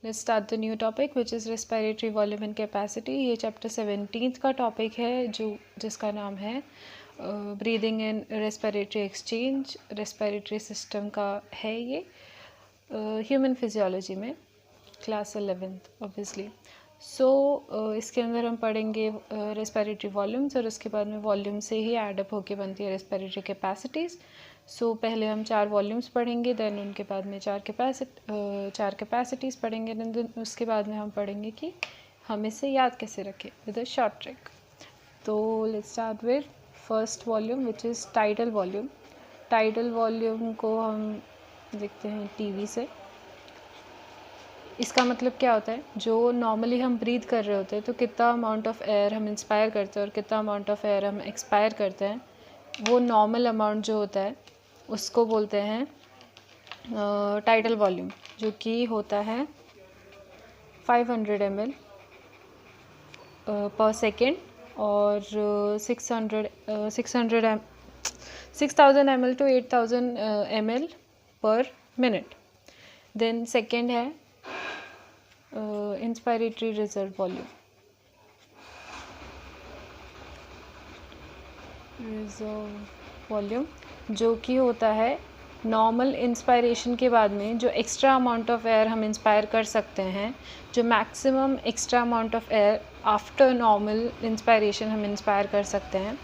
Let's start the new topic which is respiratory volume and capacity. ये chapter 17 का topic है जिसका नाम है breathing in respiratory exchange. Respiratory system का है ये ह्यूमन फिजियोलॉजी में क्लास 11th ऑब्वियसली. सो इसके अंदर हम पढ़ेंगे रेस्पिरेटरी वॉल्यूम्स और उसके बाद में वॉल्यूम से ही एडअप होके बनती है रेस्पिरेटरी कैपेसिटीज़. सो पहले हम 4 वॉल्यूम्स पढ़ेंगे, देन उनके बाद में 4 कैपेसिटीज़ पढ़ेंगे, देन उसके बाद में हम पढ़ेंगे कि हम इसे याद कैसे रखें विद अ शॉर्ट ट्रिक. तो let's start with first volume which is tidal volume. Tidal volume को हम देखते हैं टीवी से. इसका मतलब क्या होता है, जो नॉर्मली हम ब्रीथ कर रहे होते हैं तो कितना अमाउंट ऑफ एयर हम इंस्पायर करते हैं और कितना अमाउंट ऑफ एयर हम एक्सपायर करते हैं, वो नॉर्मल अमाउंट जो होता है उसको बोलते हैं टाइडल वॉल्यूम, जो कि होता है 500 ml पर सेकेंड और 6000 ml to 8000 ml पर मिनट. देन सेकेंड है inspiratory reserve volume. Reserve volume जो कि होता है नॉर्मल इंस्पायरेशन के बाद में जो एक्स्ट्रा अमाउंट ऑफ एयर हम इंस्पायर कर सकते हैं, जो maximum extra amount of air after normal inspiration हम इंस्पायर कर सकते हैं.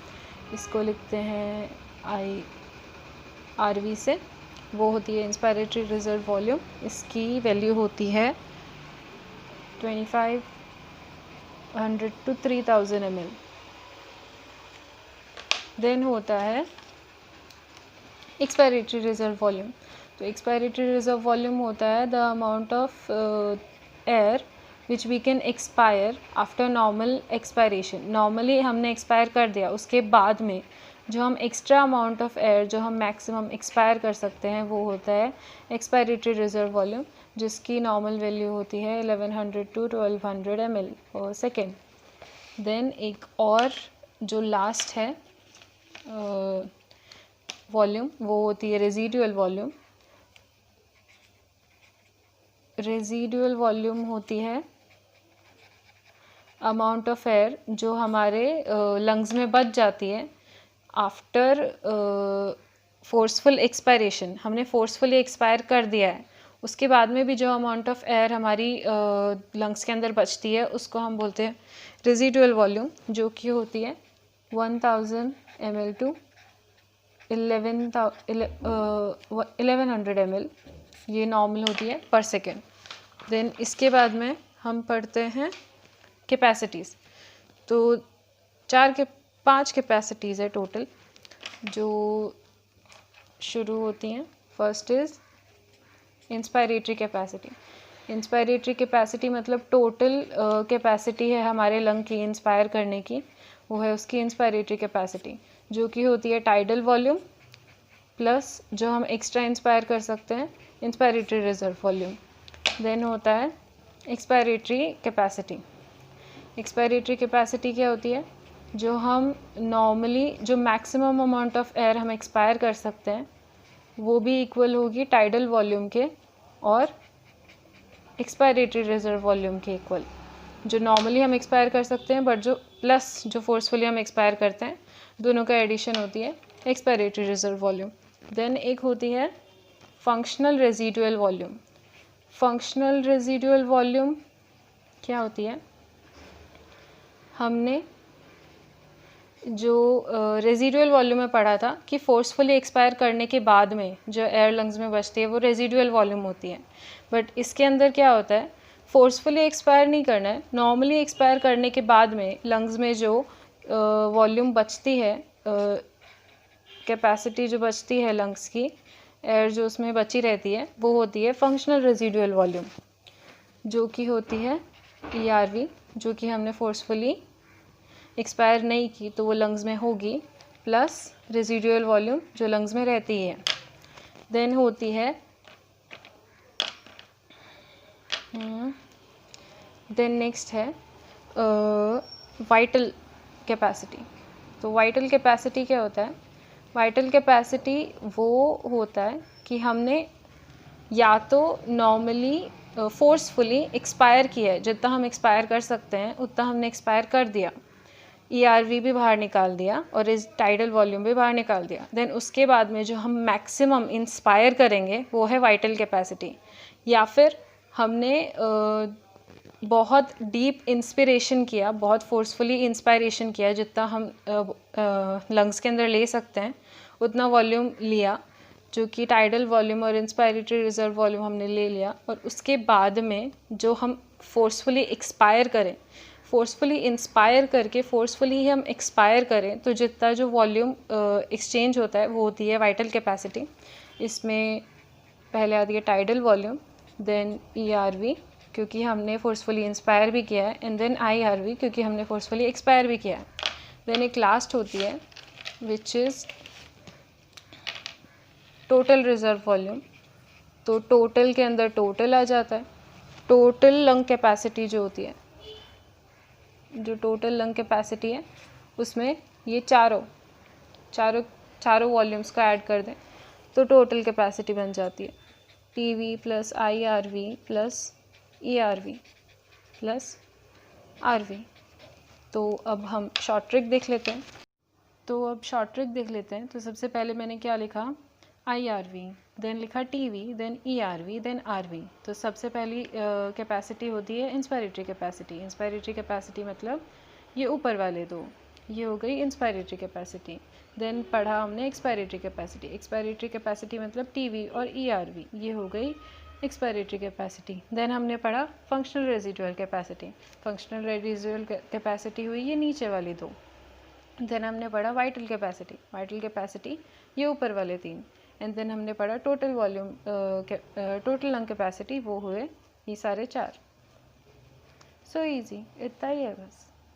इसको लिखते हैं IRV से. वो होती है इंस्पायरेटरी रिजर्व वॉल्यूम. इसकी वैल्यू होती है 2500 to 3000 ml. देन होता है एक्सपायरेटरी रिजर्व वॉल्यूम. तो एक्सपायरेटरी रिजर्व वॉल्यूम होता है the amount of air which we can expire after normal expiration. Normally हमने एक्सपायर कर दिया, उसके बाद में जो हम एक्स्ट्रा अमाउंट ऑफ एयर जो हम मैक्सिमम एक्सपायर कर सकते हैं वो होता है एक्सपायरेटरी रिजर्व वॉल्यूम, जिसकी नॉर्मल वैल्यू होती है 1100 to 1200 ml पर सेकेंड. देन एक और जो लास्ट है वॉल्यूम वो होती है रेजिडुअल वॉल्यूम. रेजिडुअल वॉल्यूम होती है अमाउंट ऑफ एयर जो हमारे लंग्स में बच जाती है आफ्टर फोर्सफुल एक्सपायरेशन. हमने फोर्सफुली एक्सपायर कर दिया है, उसके बाद में भी जो अमाउंट ऑफ एयर हमारी लंग्स के अंदर बचती है उसको हम बोलते हैं रेजिडुअल वॉल्यूम, जो कि होती है 1000 ml to 1100 ml. ये नॉर्मल होती है पर सेकेंड. देन इसके बाद में हम पढ़ते हैं कैपेसिटीज़. तो 5 कैपेसिटीज़ है टोटल जो शुरू होती हैं. First is inspiratory capacity. Inspiratory capacity मतलब टोटल कैपेसिटी है हमारे लंग की इंस्पायर करने की, वो है उसकी इंस्पायरेटरी कैपेसिटी, जो कि होती है टाइडल वॉल्यूम प्लस जो हम एक्स्ट्रा इंस्पायर कर सकते हैं इंस्पायरेटरी रिजर्व वॉल्यूम. देन होता है एक्सपायरेटरी कैपेसिटी. एक्सपायरेटरी कैपेसिटी क्या होती है, जो हम नॉर्मली जो मैक्सिमम अमाउंट ऑफ एयर हम एक्सपायर कर सकते हैं वो भी इक्वल होगी टाइडल वॉल्यूम के और एक्सपायरेटरी रिजर्व वॉल्यूम के इक्वल. जो नॉर्मली हम एक्सपायर कर सकते हैं बट जो प्लस जो फोर्सफुली हम एक्सपायर करते हैं, दोनों का एडिशन होती है एक्सपायरेटरी रिजर्व वॉल्यूम. देन एक होती है functional residual volume. Functional residual volume क्या होती है, हमने जो रेजिडुअल वॉल्यूम में पढ़ा था कि फोर्सफुली एक्सपायर करने के बाद में जो एयर लंग्स में बचती है वो रेजिडुअल वॉल्यूम होती है. बट इसके अंदर क्या होता है, फोर्सफुली एक्सपायर नहीं करना है, नॉर्मली एक्सपायर करने के बाद में लंग्स में जो वॉल्यूम बचती है, कैपेसिटी जो बचती है लंग्स की, एयर जो उसमें बची रहती है, वो होती है फंक्शनल रेजिडुअल वॉल्यूम, जो कि होती है ERV, जो कि हमने फोर्सफुली एक्सपायर नहीं की तो वो लंग्स में होगी, प्लस रेजिडुअल वॉल्यूम जो लंग्स में रहती है. देन होती है देन नेक्स्ट है वाइटल कैपेसिटी. तो वाइटल कैपेसिटी क्या होता है, वाइटल कैपेसिटी वो होता है कि हमने या तो नॉर्मली फोर्सफुली एक्सपायर किया है, जितना हम एक्सपायर कर सकते हैं उतना हमने एक्सपायर कर दिया, ERV भी बाहर निकाल दिया और इस टाइडल वॉल्यूम भी बाहर निकाल दिया। देन उसके बाद में जो हम मैक्सिमम इंस्पायर करेंगे वो है वाइटल कैपेसिटी, या फिर हमने बहुत डीप इंस्पिरेशन किया, बहुत फोर्सफुली इंस्पायरेशन किया, जितना हम लंग्स के अंदर ले सकते हैं उतना वॉल्यूम लिया, जो कि टाइडल वॉल्यूम और इंस्पायरेटरी रिजर्व वॉल्यूम हमने ले लिया। और उसके बाद में जो हम फोर्सफुली एक्सपायर करें, फोर्सफुली इंस्पायर करके फोर्सफुली ही हम एक्सपायर करें, तो जितना जो वॉल्यूम एक्सचेंज होता है वो होती है वाइटल कैपेसिटी। इसमें पहले आती है टाइडल वॉल्यूम, देन ERV क्योंकि हमने फोर्सफुली इंस्पायर भी किया है, एंड देन IRV क्योंकि हमने फोर्सफुली एक्सपायर भी किया है। देन एक लास्ट होती है which is total reserve volume. तो टोटल के अंदर टोटल आ जाता है, टोटल लंग कैपेसिटी जो होती है, जो टोटल लंग कैपेसिटी है उसमें ये चारों वॉल्यूम्स का ऐड कर दें तो टोटल कैपेसिटी बन जाती है PV plus IRV plus ERV plus RV। तो अब हम शॉर्ट ट्रिक देख लेते हैं। तो सबसे पहले मैंने क्या लिखा, IRV, देन लिखा TV, then ERV, then RV। तो सबसे पहली कैपेसिटी होती है इंस्पायरेटरी कैपेसिटी। इंस्पायरेटरी कैपेसिटी मतलब ये ऊपर वाले दो, ये हो गई इंस्पायरेटरी कैपेसिटी। देन पढ़ा हमने एक्सपायरेटरी कैपेसिटी। एक्सपायरेटरी कैपेसिटी मतलब TV और ERV, ये हो गई एक्सपायरेटरी कैपेसिटी। देन हमने पढ़ा functional residual capacity. Functional residual capacity हुई ये नीचे वाली दो। देन हमने पढ़ा वाइटल कैपेसिटी। वाइटल कैपेसिटी ये ऊपर वाले तीन। एंड देन हमने पढ़ा total volume total lung capacity, वो हुए ये सारे चार। सो ईजी, इतना ही है बस।